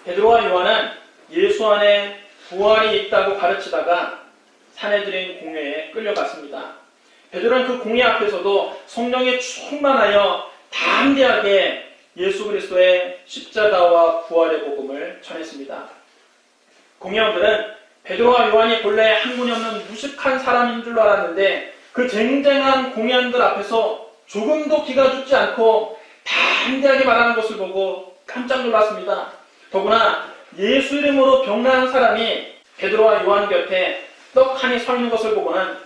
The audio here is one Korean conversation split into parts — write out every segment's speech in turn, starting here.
베드로와 요한은 예수 안에 부활이 있다고 가르치다가 사내들인 공회에 끌려갔습니다. 베드로는 그 공회 앞에서도 성령에 충만하여 담대하게 예수 그리스도의 십자가와 부활의 복음을 전했습니다. 공회원들은 베드로와 요한이 본래 학문이 없는 무식한 사람인 줄 알았는데 그 쟁쟁한 공회원들 앞에서 조금도 기가 죽지 않고 담대하게 말하는 것을 보고 깜짝 놀랐습니다. 더구나 예수 이름으로 병나은 사람이 베드로와 요한 곁에 떡하니 서 있는 것을 보고는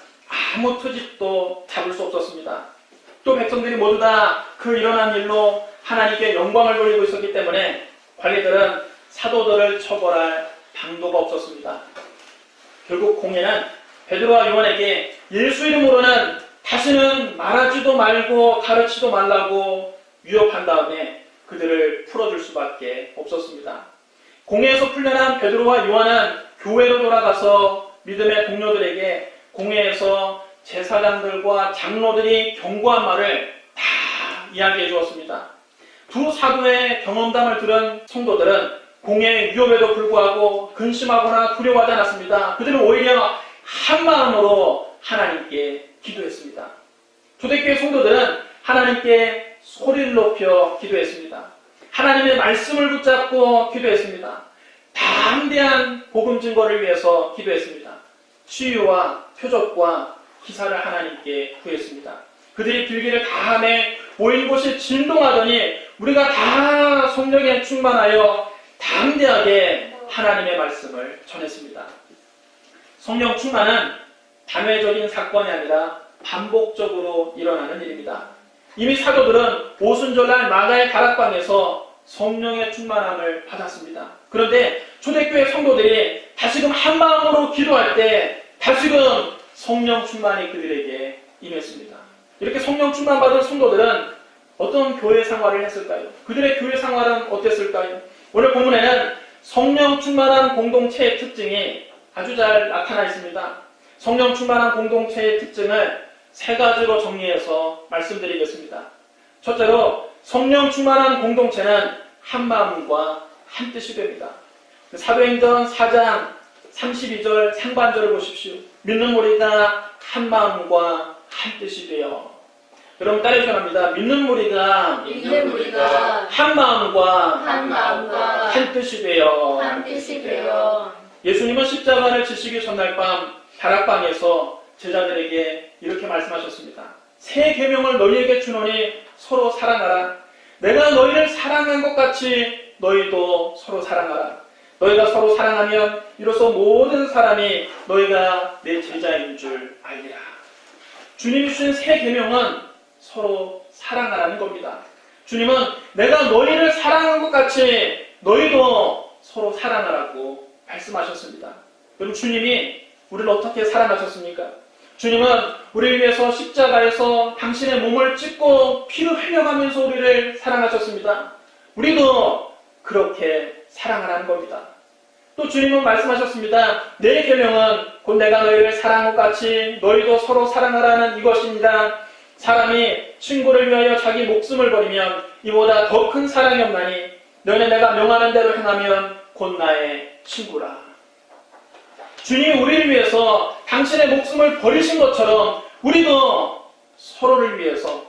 아무 트집도 잡을 수 없었습니다. 또 백성들이 모두 다 그 일어난 일로 하나님께 영광을 돌리고 있었기 때문에 관리들은 사도들을 처벌할 방도가 없었습니다. 결국 공회는 베드로와 요한에게 예수 이름으로는 다시는 말하지도 말고 가르치도 말라고 위협한 다음에 그들을 풀어줄 수밖에 없었습니다. 공회에서 풀려난 베드로와 요한은 교회로 돌아가서 믿음의 동료들에게 공회에서 제사장들과 장로들이 경고한 말을 다 이야기해 주었습니다. 두 사도의 경험담을 들은 성도들은 공회의 위협에도 불구하고 근심하거나 두려워하지 않았습니다. 그들은 오히려 한 마음으로 하나님께 기도했습니다. 초대교회 성도들은 하나님께 소리를 높여 기도했습니다. 하나님의 말씀을 붙잡고 기도했습니다. 담대한 복음 증거를 위해서 기도했습니다. 치유와 표적과 기사를 하나님께 구했습니다. 그들이 빌기를 다함에 모인 곳이 진동하더니 우리가 다 성령에 충만하여 담대하게 하나님의 말씀을 전했습니다. 성령 충만은 단회적인 사건이 아니라 반복적으로 일어나는 일입니다. 이미 사도들은 오순절날 마가의 다락방에서 성령의 충만함을 받았습니다. 그런데 초대교회 성도들이 다시금 한 마음으로 기도할 때 다시금 성령 충만이 그들에게 임했습니다. 이렇게 성령 충만 받은 성도들은 어떤 교회 생활을 했을까요? 그들의 교회 생활은 어땠을까요? 오늘 본문에는 성령 충만한 공동체의 특징이 아주 잘 나타나 있습니다. 성령 충만한 공동체의 특징을 세 가지로 정리해서 말씀드리겠습니다. 첫째로 성령 충만한 공동체는 한 마음과 한 뜻이 됩니다. 사도행전 4장 32절 상반절을 보십시오. 믿는 우리가 한 마음과 한 뜻이 되어. 여러분 따라해주셔야 합니다. 믿는 우리가 한 마음과 한 뜻이 되어. 예수님은 십자가를 지시기 전날 밤 다락방에서 제자들에게 이렇게 말씀하셨습니다. 새 계명을 너희에게 주노니 서로 사랑하라. 내가 너희를 사랑한 것 같이 너희도 서로 사랑하라. 너희가 서로 사랑하면 이로써 모든 사람이 너희가 내 제자인 줄 알리라. 주님이 주신 새 계명은 서로 사랑하라는 겁니다. 주님은 내가 너희를 사랑한 것 같이 너희도 서로 사랑하라고 말씀하셨습니다. 여러분 주님이 우리를 어떻게 사랑하셨습니까? 주님은 우리를 위해서 십자가에서 당신의 몸을 찢고 피를 흘려가면서 우리를 사랑하셨습니다. 우리도 그렇게 사랑하라는 겁니다. 또 주님은 말씀하셨습니다. 내 계명은 곧 내가 너희를 사랑한 것 같이 너희도 서로 사랑하라는 이것입니다. 사람이 친구를 위하여 자기 목숨을 버리면 이보다 더 큰 사랑이 없나니 너희는 내가 명하는 대로 행하면 곧 나의 친구라. 주님이 우리를 위해서 당신의 목숨을 버리신 것처럼 우리도 서로를 위해서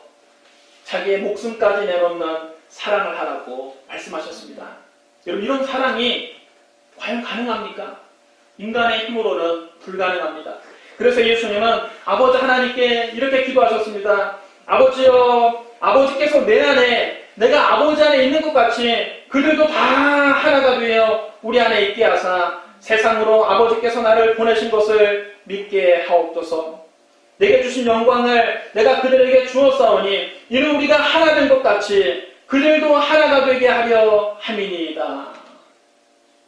자기의 목숨까지 내놓는 사랑을 하라고 말씀하셨습니다. 여러분 이런 사랑이 과연 가능합니까? 인간의 힘으로는 불가능합니다. 그래서 예수님은 아버지 하나님께 이렇게 기도하셨습니다. 아버지여, 아버지께서 내 안에 내가 아버지 안에 있는 것 같이 그들도 다 하나가 되어 우리 안에 있게 하사 세상으로 아버지께서 나를 보내신 것을 믿게 하옵소서. 내게 주신 영광을 내가 그들에게 주었사오니 이는 우리가 하나 된 것 같이 그들도 하나가 되게 하려 함이니이다.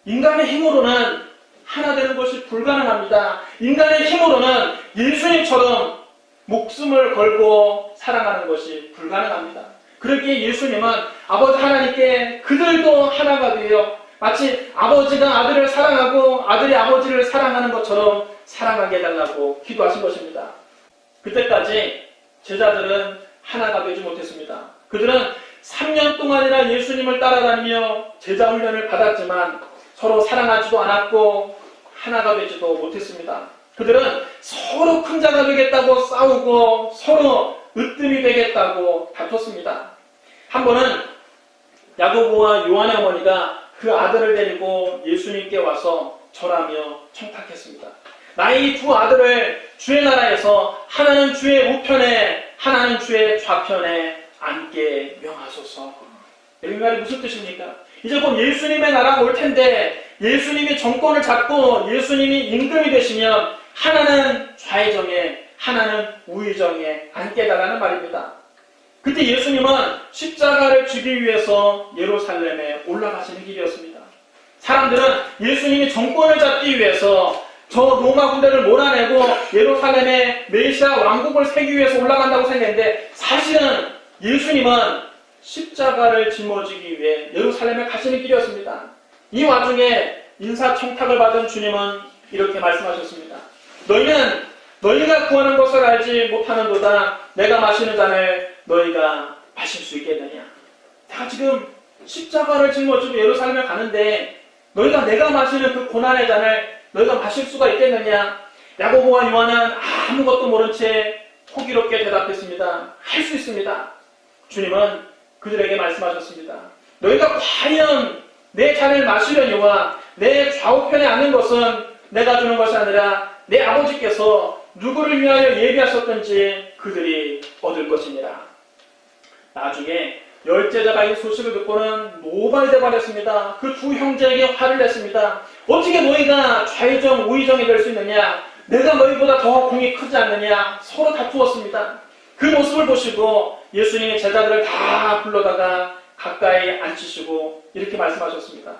인간의 힘으로는 하나 되는 것이 불가능합니다. 인간의 힘으로는 예수님처럼 목숨을 걸고 사랑하는 것이 불가능합니다. 그러기에 예수님은 아버지 하나님께 그들도 하나가 되어 마치 아버지가 아들을 사랑하고 아들이 아버지를 사랑하는 것처럼 사랑하게 해달라고 기도하신 것입니다. 그때까지 제자들은 하나가 되지 못했습니다. 그들은 3년 동안이나 예수님을 따라다니며 제자 훈련을 받았지만 서로 사랑하지도 않았고 하나가 되지도 못했습니다. 그들은 서로 큰 자가 되겠다고 싸우고 서로 으뜸이 되겠다고 다퉜습니다. 한 번은 야고보와 요한의 어머니가 그 아들을 데리고 예수님께 와서 절하며 청탁했습니다. 나의 두 아들을 주의 나라에서 하나는 주의 우편에 하나는 주의 좌편에 앉게 명하소서. 이 말이 무슨 뜻입니까? 이제 곧 예수님의 나라가 올 텐데 예수님이 정권을 잡고 예수님이 임금이 되시면 하나는 좌의정에 하나는 우의정에 앉게 달라는 말입니다. 그때 예수님은 십자가를 지기 위해서 예루살렘에 올라가시는 길이었습니다. 사람들은 예수님이 정권을 잡기 위해서 저 로마 군대를 몰아내고 예루살렘에 메시아 왕국을 세기 위해서 올라간다고 생각했는데 사실은 예수님은 십자가를 짊어지기 위해 예루살렘에 가시는 길이었습니다. 이 와중에 인사청탁을 받은 주님은 이렇게 말씀하셨습니다. 너희는 너희가 구하는 것을 알지 못하는도다. 내가 마시는 잔을 너희가 마실 수 있겠느냐. 내가 지금 십자가를 짊어지고 예루살렘에 가는데 너희가 내가 마시는 그 고난의 잔을 너희가 마실 수가 있겠느냐. 야고보와 요한은 아무것도 모른 채 호기롭게 대답했습니다. 할 수 있습니다. 주님은 그들에게 말씀하셨습니다. 너희가 과연 내 잔을 마시려니와 내 좌우편에 앉는 것은 내가 주는 것이 아니라 내 아버지께서 누구를 위하여 예비하셨던지 그들이 얻을 것이니라. 나중에 열제자가 이 소식을 듣고는 노발대발했습니다. 그 두 형제에게 화를 냈습니다. 어떻게 너희가 좌의정 우의정이 될 수 있느냐. 내가 너희보다 더 공이 크지 않느냐. 서로 다투었습니다. 그 모습을 보시고 예수님이 제자들을 다 불러다가 가까이 앉히시고 이렇게 말씀하셨습니다.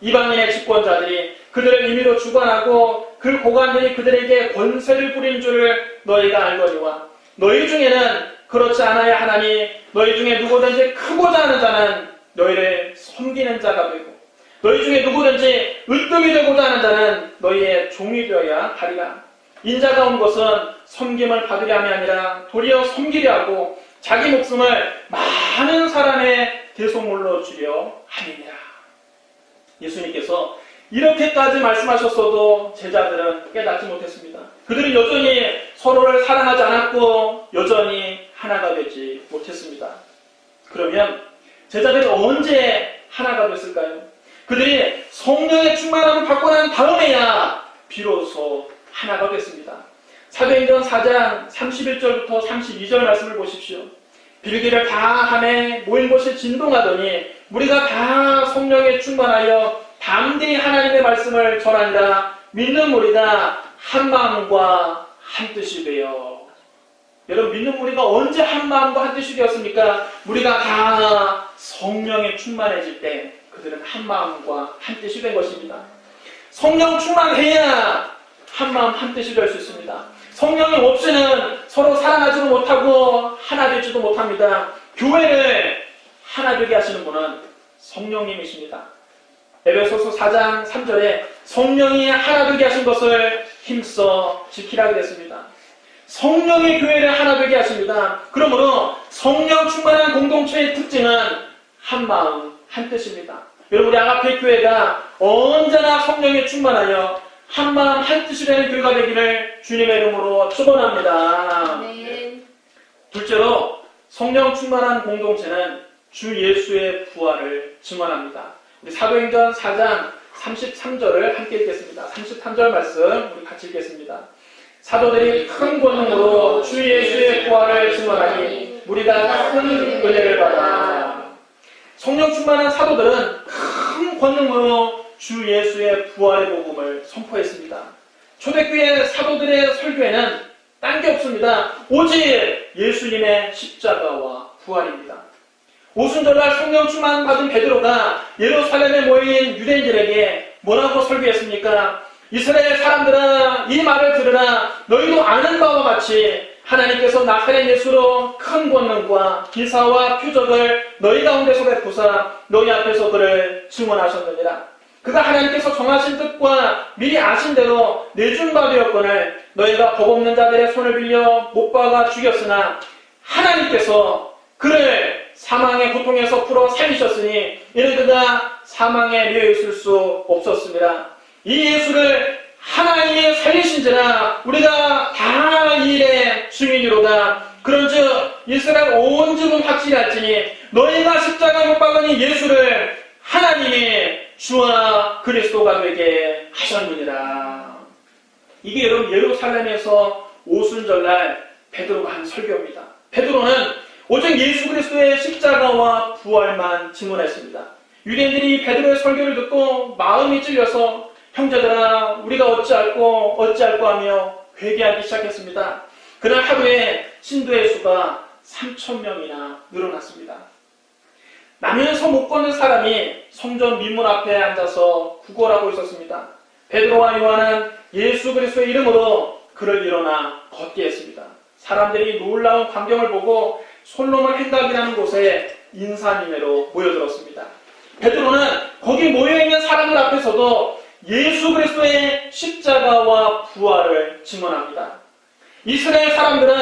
이방인의 집권자들이 그들을 임의로 주관하고 그 고관들이 그들에게 권세를 부린 줄을 너희가 알거니와 너희 중에는 그렇지 않아야 하나니 너희 중에 누구든지 크고자 하는 자는 너희를 섬기는 자가 되고 너희 중에 누구든지 으뜸이 되고자 하는 자는 너희의 종이 되어야 하리라. 인자가 온 것은 섬김을 받으려 함이 아니라 도리어 섬기려 하고 자기 목숨을 많은 사람의 대속물로 주려 함이니라. 예수님께서 이렇게까지 말씀하셨어도 제자들은 깨닫지 못했습니다. 그들은 여전히 서로를 사랑하지 않았고 여전히 하나가 되지 못했습니다. 그러면 제자들이 언제 하나가 됐을까요? 그들이 성령의 충만함을 받고 난 다음에야 비로소 하나가 됐습니다. 사도행전 4장 31절부터 32절 말씀을 보십시오. 빌기를 다 하매 모인 곳이 진동하더니 우리가 다 성령에 충만하여 담대히 하나님의 말씀을 전하니라. 믿는 우리가 한 마음과 한 뜻이 되어. 여러분, 믿는 우리가 언제 한 마음과 한 뜻이 되었습니까? 우리가 다 성령에 충만해질 때 그들은 한 마음과 한 뜻이 된 것입니다. 성령 충만해야 한 마음 한 뜻이 될 수 있습니다. 성령이 없이는 서로 사랑하지도 못하고 하나 되지도 못합니다. 교회를 하나 되게 하시는 분은 성령님이십니다. 에베소서 4장 3절에 성령이 하나 되게 하신 것을 힘써 지키라고 됐습니다. 성령의 교회를 하나 되게 하십니다. 그러므로 성령 충만한 공동체의 특징은 한 마음 한 뜻입니다. 여러분, 우리 아가페 교회가 언제나 성령에 충만하여 한 마음 한 뜻이 되는 교회가 되기를 주님의 이름으로 축원합니다. 네. 둘째로 성령 충만한 공동체는 주 예수의 부활을 증언합니다. 우리 사도행전 4장 33절을 함께 읽겠습니다. 33절 말씀 우리 같이 읽겠습니다. 사도들이 큰 권능으로 주 예수의 부활을 증언하니 우리가 큰 은혜를 받아. 성령 충만한 사도들은 큰 권능으로 주 예수의 부활의 복음을 선포했습니다. 초대교회 사도들의 설교에는 딴 게 없습니다. 오직 예수님의 십자가와 부활입니다. 오순절날 성령 충만 받은 베드로가 예루살렘에 모인 유대인들에게 뭐라고 설교했습니까? 이스라엘 사람들아, 이 말을 들으라. 너희도 아는 바와 같이 하나님께서 나사렛 예수로 큰 권능과 기사와 표적을 너희 가운데서 베푸사 너희 앞에서 그를 증언하셨느니라. 그가 하나님께서 정하신 뜻과 미리 아신 대로 내준 바 되었거늘 너희가 법 없는 자들의 손을 빌려 못 박아 죽였으나 하나님께서 그를 사망의 고통에서 풀어 살리셨으니 이는 그가 사망에 매여 있을 수 없었습니다. 이 예수를 하나님이 살리신지라 우리가 다 이 일의 증인이로다. 그런즉 이스라엘 온 집은 확실할지니 너희가 십자가 못 박으니 예수를 하나님이 주와 그리스도가 되게 하셨느니라. 이게 여러분 예루살렘에서 오순절날 베드로가 한 설교입니다. 베드로는 오직 예수 그리스도의 십자가와 부활만 증언했습니다. 유대인들이 베드로의 설교를 듣고 마음이 찔려서 형제들아 우리가 어찌할꼬 하며 회개하기 시작했습니다. 그날 하루에 신도의 수가 3,000명이나 늘어났습니다. 나면서 못 걷는 사람이 성전 민문 앞에 앉아서 구걸하고 있었습니다. 베드로와 요한은 예수 그리스도의 이름으로 그를 일어나 걷게 했습니다. 사람들이 놀라운 광경을 보고 솔로몬 행각이라는 곳에 인사님회로 모여들었습니다. 베드로는 거기 모여있는 사람들 앞에서도 예수 그리스도의 십자가와 부활을 증언합니다. 이스라엘 사람들은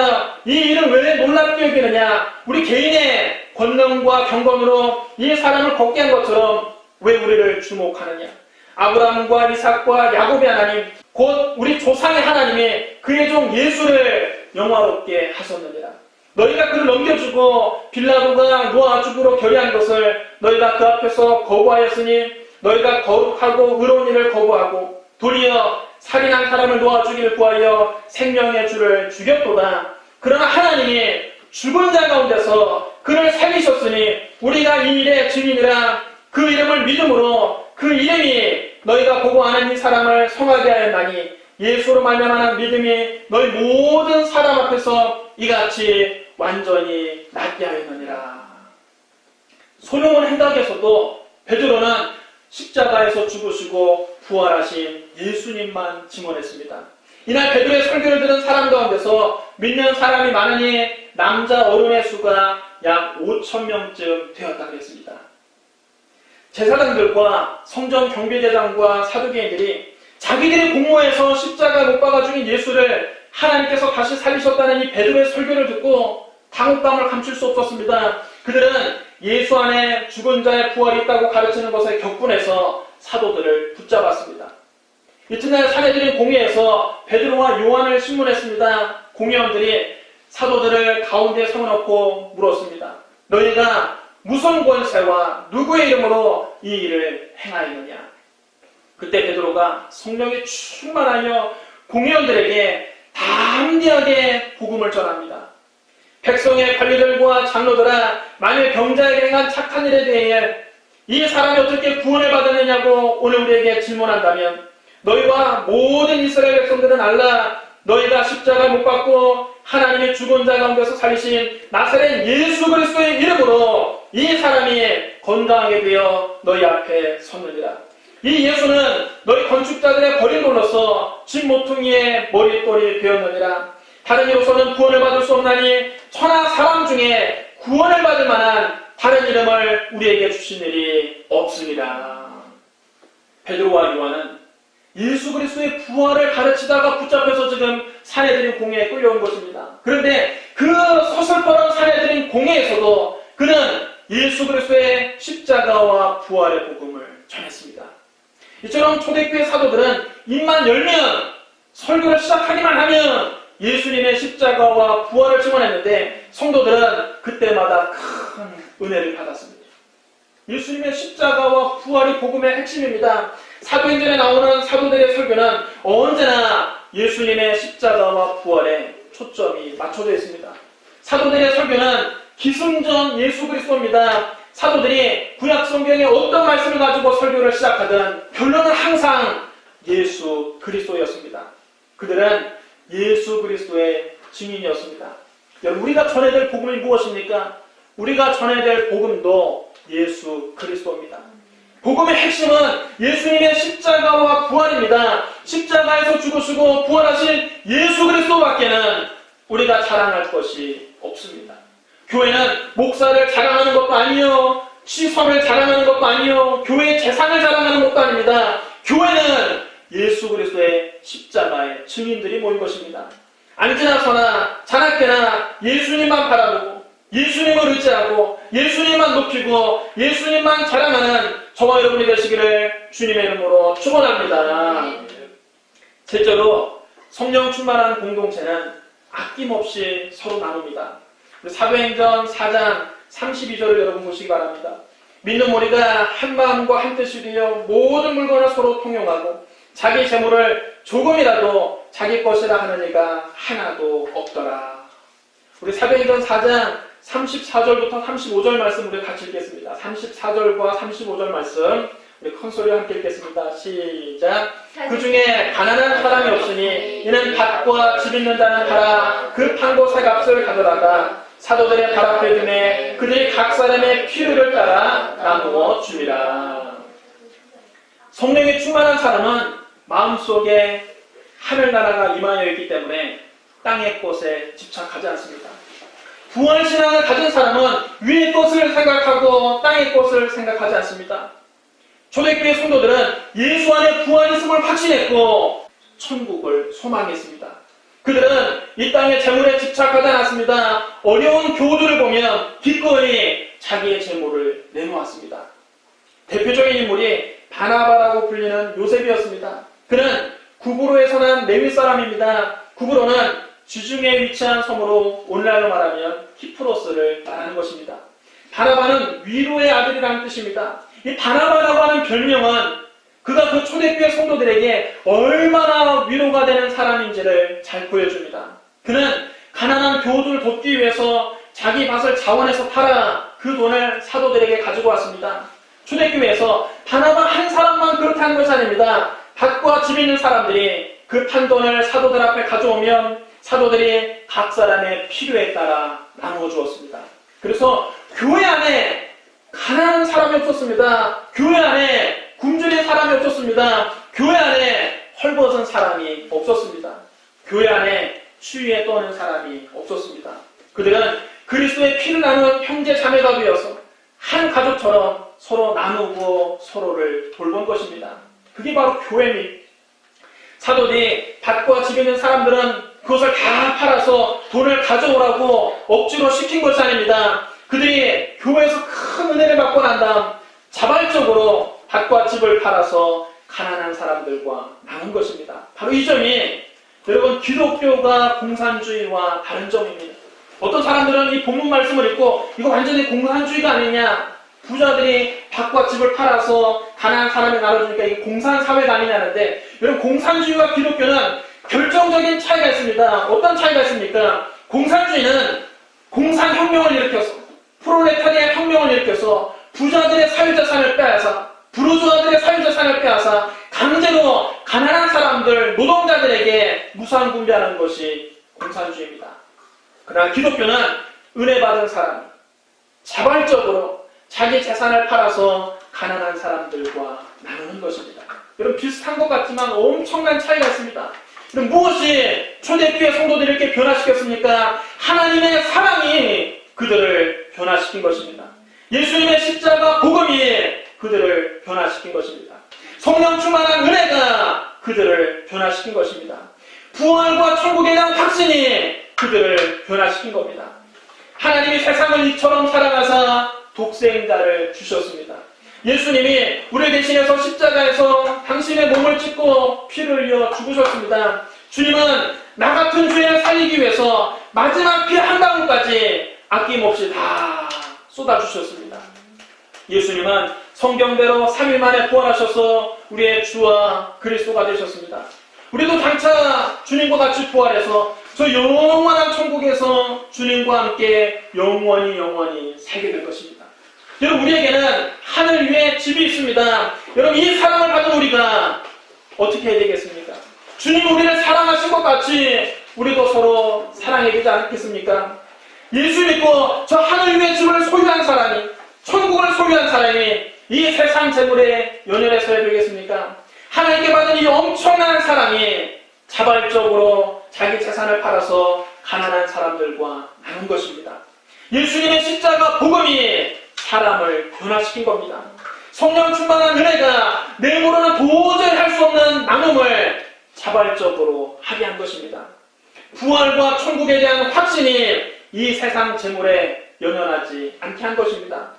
이 일을 왜 놀랍게 여기느냐? 우리 개인의 권능과 경건으로 이 사람을 걷게 한 것처럼 왜 우리를 주목하느냐? 아브라함과 이삭과 야곱의 하나님, 곧 우리 조상의 하나님이 그의 종 예수를 영화롭게 하셨느니라. 너희가 그를 넘겨주고 빌라도가 노아 죽으로 결의한 것을 너희가 그 앞에서 거부하였으니 너희가 거룩하고 의로운 일을 거부하고 도리어 살인한 사람을 놓아 주기를 구하여 생명의 주를 죽였도다. 그러나 하나님이 죽은 자 가운데서 그를 살리셨으니 우리가 이 일의 증인이라. 그 이름을 믿음으로 그 이름이 너희가 보고 아는 이 사람을 성하게 하였나니 예수로 말미암아 믿음이 너희 모든 사람 앞에서 이같이 완전히 낫게 하였느니라. 솔로몬 행각에서도 베드로는 십자가에서 죽으시고 부활하신 예수님만 증언했습니다. 이날 베드로의 설교를 들은 사람 가운데서 믿는 사람이 많으니 남자 어른의 수가 약 5,000명쯤 되었다고 했습니다. 제사장들과 성전 경비대장과 사두개인들이 자기들의 공모에서 십자가 못 박아 죽인 예수를 하나님께서 다시 살리셨다는 이 베드로의 설교를 듣고 당혹감을 감출 수 없었습니다. 그들은 예수 안에 죽은 자의 부활이 있다고 가르치는 것에 격분해서 사도들을 붙잡았습니다. 이튿날 사내들인 공회에서 베드로와 요한을 신문했습니다. 공회원들이 사도들을 가운데 세워놓고 물었습니다. 너희가 무슨 권세와 누구의 이름으로 이 일을 행하였느냐? 그때 베드로가 성령에 충만하여 공회원들에게 담대하게 복음을 전합니다. 백성의 관리들과 장로들아, 만일 병자에게 행한 착한 일에 대해 이 사람이 어떻게 구원을 받았느냐고 오늘 우리에게 질문한다면 너희와 모든 이스라엘 백성들은 알라. 너희가 십자가 못 박고 하나님의 죽은 자 가운데서 살리신 나사렛 예수 그리스도의 이름으로 이 사람이 건강하게 되어 너희 앞에 섰느니라. 이 예수는 너희 건축자들의 버린 돌로서 집 모퉁이의 머릿돌이 되었느니라. 다른 이로서는 구원을 받을 수 없나니 천하 사람 중에 구원을 받을 만한 다른 이름을 우리에게 주신 일이 없습니다. 베드로와 요한은 예수 그리스도의 부활을 가르치다가 붙잡혀서 지금 사내들인 공회에 끌려온 것입니다. 그런데 그 서슬퍼런 사내들인 공회에서도 그는 예수 그리스도의 십자가와 부활의 복음을 전했습니다. 이처럼 초대교회 사도들은 입만 열면 설교를 시작하기만 하면 예수님의 십자가와 부활을 증언했는데 성도들은 그때마다 큰 은혜를 받았습니다. 예수님의 십자가와 부활이 복음의 핵심입니다. 사도행전에 나오는 사도들의 설교는 언제나 예수님의 십자가와 부활에 초점이 맞춰져 있습니다. 사도들의 설교는 기승전 예수 그리스도입니다. 사도들이 구약 성경의 어떤 말씀을 가지고 설교를 시작하든 결론은 항상 예수 그리스도였습니다. 그들은 예수 그리스도의 증인이었습니다. 여러분, 우리가 전해야 될 복음이 무엇입니까? 우리가 전해야 될 복음도 예수 그리스도입니다. 복음의 핵심은 예수님의 십자가와 부활입니다. 십자가에서 죽으시고 부활하신 예수 그리스도밖에는 우리가 자랑할 것이 없습니다. 교회는 목사를 자랑하는 것도 아니요, 시설을 자랑하는 것도 아니요, 교회의 재산을 자랑하는 것도 아닙니다. 교회는 예수 그리스도의 십자가의 증인들이 모인 것입니다. 앉으나 서나 자나깨나 예수님만 바라보고 예수님을 의지하고 예수님만 높이고 예수님만 자랑하는 저와 여러분이 되시기를 주님의 이름으로 축원합니다. 셋째로 성령 충만한 공동체는 아낌없이 서로 나눕니다. 사도행전 4장 32절을 여러분 보시기 바랍니다. 믿는 우리가 한 마음과 한 뜻이 되어 모든 물건을 서로 통용하고 자기 재물을 조금이라도 자기 것이라 하는 이가 하나도 없더라. 우리 사도행전 4장 34절부터 35절 말씀 우리 같이 읽겠습니다. 34절과 35절 말씀 우리 큰소리와 함께 읽겠습니다. 시작. 그 중에 가난한 사람이 없으니 이는 밭과 집 있는 자는 하라 그 판고 살값을 가져다가 사도들의 발 앞에 두매 그들이 각 사람의 필요를 따라 나누어 주리라. 성령이 충만한 사람은 마음속에 하늘나라가 임하여 있기 때문에 땅의 것에 집착하지 않습니다. 부활신앙을 가진 사람은 위의 것을 생각하고 땅의 것을 생각하지 않습니다. 초대교회 성도들은 예수 안에 부활했음을 확신했고 천국을 소망했습니다. 그들은 이 땅의 재물에 집착하지 않았습니다. 어려운 교우들을 보면 기꺼이 자기의 재물을 내놓았습니다. 대표적인 인물이 바나바라고 불리는 요셉이었습니다. 그는 구브로에서 난 레위 사람입니다. 구브로는 지중해에 위치한 섬으로 오늘날로 말하면 키프로스를 말하는 것입니다. 바나바는 위로의 아들이라는 뜻입니다. 이 바나바라고 하는 별명은 그가 그 초대교회 성도들에게 얼마나 위로가 되는 사람인지를 잘 보여줍니다. 그는 가난한 교우들을 돕기 위해서 자기 밭을 자원해서 팔아 그 돈을 사도들에게 가지고 왔습니다. 초대교회에서 바나바 한 사람만 그렇게 한 것이 아닙니다. 밭과 집 있는 사람들이 그 판돈을 사도들 앞에 가져오면 사도들이 각 사람의 필요에 따라 나누어 주었습니다. 그래서 교회 안에 가난한 사람이 없었습니다. 교회 안에 굶주린 사람이 없었습니다. 교회 안에 헐벗은 사람이 없었습니다. 교회 안에 추위에 떠는 사람이 없었습니다. 그들은 그리스도의 피를 나눈 형제 자매가 되어서 한 가족처럼 서로 나누고 서로를 돌본 것입니다. 그게 바로 교회입니다. 사도들이 밭과 집 있는 사람들은 그것을 다 팔아서 돈을 가져오라고 억지로 시킨 것이 아닙니다. 그들이 교회에서 큰 은혜를 받고 난 다음 자발적으로 밭과 집을 팔아서 가난한 사람들과 나눈 것입니다. 바로 이 점이 여러분 기독교가 공산주의와 다른 점입니다. 어떤 사람들은 이 본문 말씀을 읽고 이거 완전히 공산주의가 아니냐, 부자들이 밭과 집을 팔아서 가난한 사람에 나눠주니까 이게 공산사회가 아니냐는데, 여러분 공산주의와 기독교는 결정적인 차이가 있습니다. 어떤 차이가 있습니까? 공산주의는 공산혁명을 일으켜서, 프롤레타리아 혁명을 일으켜서 부자들의 사유재산을 빼앗아, 부르주아들의 사유재산을 빼앗아 강제로 가난한 사람들, 노동자들에게 무상분배하는 것이 공산주의입니다. 그러나 기독교는 은혜 받은 사람, 자발적으로 자기 재산을 팔아서 가난한 사람들과 나누는 것입니다. 여러분 비슷한 것 같지만 엄청난 차이가 있습니다. 그럼 무엇이 초대교회 성도들을 이렇게 변화시켰습니까? 하나님의 사랑이 그들을 변화시킨 것입니다. 예수님의 십자가 복음이 그들을 변화시킨 것입니다. 성령 충만한 은혜가 그들을 변화시킨 것입니다. 부활과 천국에 대한 확신이 그들을 변화시킨 겁니다. 하나님이 세상을 이처럼 사랑하사 독생자를 주셨습니다. 예수님이 우리 대신해서 십자가에서 당신의 몸을 찢고 피를 흘려 죽으셨습니다. 주님은 나 같은 죄인을 살리기 위해서 마지막 피 한 방울까지 아낌없이 다 쏟아주셨습니다. 예수님은 성경대로 3일 만에 부활하셔서 우리의 주와 그리스도가 되셨습니다. 우리도 장차 주님과 같이 부활해서 저 영원한 천국에서 주님과 함께 영원히 살게 될 것입니다. 여러분 우리에게는 하늘 위에 집이 있습니다. 여러분 이 사랑을 받은 우리가 어떻게 해야 되겠습니까? 주님 우리를 사랑하신 것 같이 우리도 서로 사랑해야 되지 않겠습니까? 예수 믿고 저 하늘 위에 집을 소유한 사람이, 천국을 소유한 사람이 이 세상 재물에 연연해서야 되겠습니까? 하나님께 받은 이 엄청난 사랑이 자발적으로 자기 재산을 팔아서 가난한 사람들과 나눈 것입니다. 예수님의 십자가 복음이 사람을 변화시킨 겁니다. 성령 충만한 은혜가 내 힘으로는 도저히 할 수 없는 나눔을 자발적으로 하게 한 것입니다. 부활과 천국에 대한 확신이 이 세상 재물에 연연하지 않게 한 것입니다.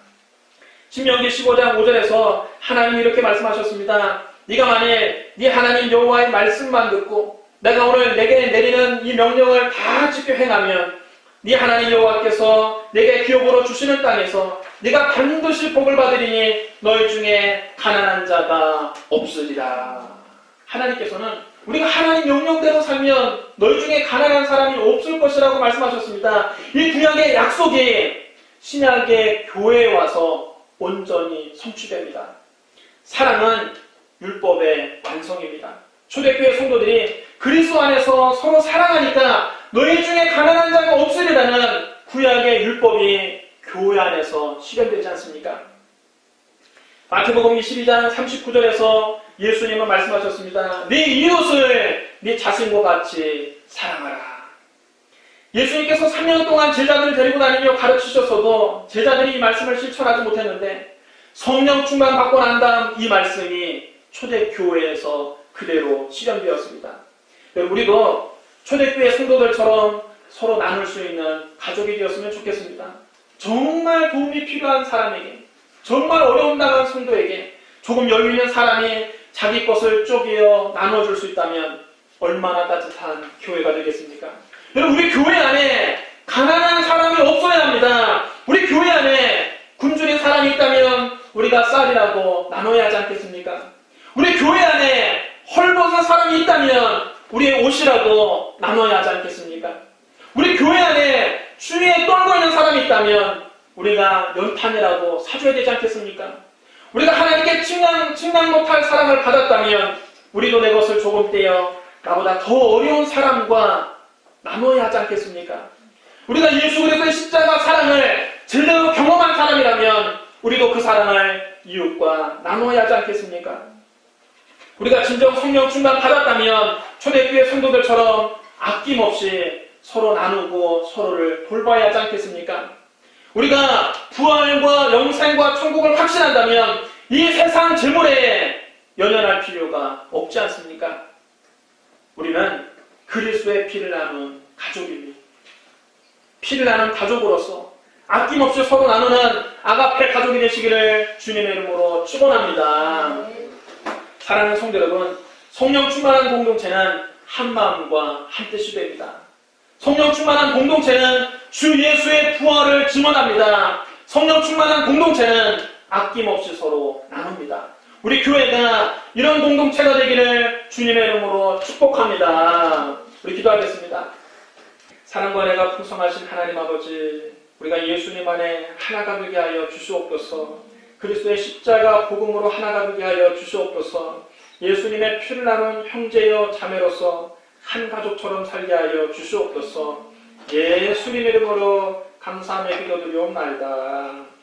신명기 15장 5절에서 하나님이 이렇게 말씀하셨습니다. 네가 만일 네 하나님 여호와의 말씀만 듣고 내가 오늘 내게 내리는 이 명령을 다 지켜 행하면 네 하나님 여호와께서 내게 기업으로 주시는 땅에서 네가 반드시 복을 받으리니 너희 중에 가난한 자가 없으리라. 하나님께서는 우리가 하나님 명령대로 살면 너희 중에 가난한 사람이 없을 것이라고 말씀하셨습니다. 이 구약의 약속이 신약의 교회에 와서 온전히 성취됩니다. 사랑은 율법의 완성입니다. 초대교회 성도들이 그리스도 안에서 서로 사랑하니까 너희 중에 가난한 자가 없으리라는 구약의 율법이 교회 안에서 실현되지 않습니까? 마태복음 22장 39절에서 예수님은 말씀하셨습니다. 네 이웃을 네 자신과 같이 사랑하라. 예수님께서 3년 동안 제자들을 데리고 다니며 가르치셨어도 제자들이 이 말씀을 실천하지 못했는데 성령 충만 받고 난 다음 이 말씀이 초대교회에서 그대로 실현되었습니다. 우리도 초대교회 성도들처럼 서로 나눌 수 있는 가족이 되었으면 좋겠습니다. 정말 도움이 필요한 사람에게, 정말 어려움 당한 성도에게 조금 여유 있는 사람이 자기 것을 쪼개어 나눠줄 수 있다면 얼마나 따뜻한 교회가 되겠습니까? 여러분, 우리 교회 안에 가난한 사람이 없어야 합니다. 우리 교회 안에 굶주린 사람이 있다면 우리가 쌀이라도 나눠야 하지 않겠습니까? 우리 교회 안에 헐벗은 사람이 있다면 우리의 옷이라도 나눠야 하지 않겠습니까? 우리 교회 안에 주위에 떨고 있는 사람이 있다면 우리가 연탄이라도 사줘야 되지 않겠습니까? 우리가 하나님께 칭찬 못할 사랑을 받았다면 우리도 내 것을 조금 떼어 나보다 더 어려운 사람과 나눠야 하지 않겠습니까? 우리가 예수 그리스도의 십자가 사랑을 제대로 경험한 사람이라면 우리도 그 사랑을 이웃과 나눠야 하지 않겠습니까? 우리가 진정 성령 충만 받았다면 초대교회 성도들처럼 아낌없이 서로 나누고 서로를 돌봐야 하지 않겠습니까? 우리가 부활과 영생과 천국을 확신한다면 이 세상 재물에 연연할 필요가 없지 않습니까? 우리는 그리스도의 피를 나눈 가족입니다. 피를 나눈 가족으로서 아낌없이 서로 나누는 아가페 가족이 되시기를 주님의 이름으로 축원합니다. 사랑하는 성도 여러분, 성령 충만한 공동체는 한 마음과 한 뜻이 됩니다. 성령 충만한 공동체는 주 예수의 부활을 증언합니다. 성령 충만한 공동체는 아낌없이 서로 나눕니다. 우리 교회가 이런 공동체가 되기를 주님의 이름으로 축복합니다. 우리 기도하겠습니다. 사랑과 은혜가 풍성하신 하나님 아버지, 우리가 예수님 안에 하나가 되게 하여 주시옵소서. 그리스도의 십자가 복음으로 하나가 되게 하여 주시옵소서. 예수님의 피를 나눈 형제여 자매로서 한 가족처럼 살게 하여 주시옵소서. 예수님 이름으로 감사하며 기도드리옵나이다.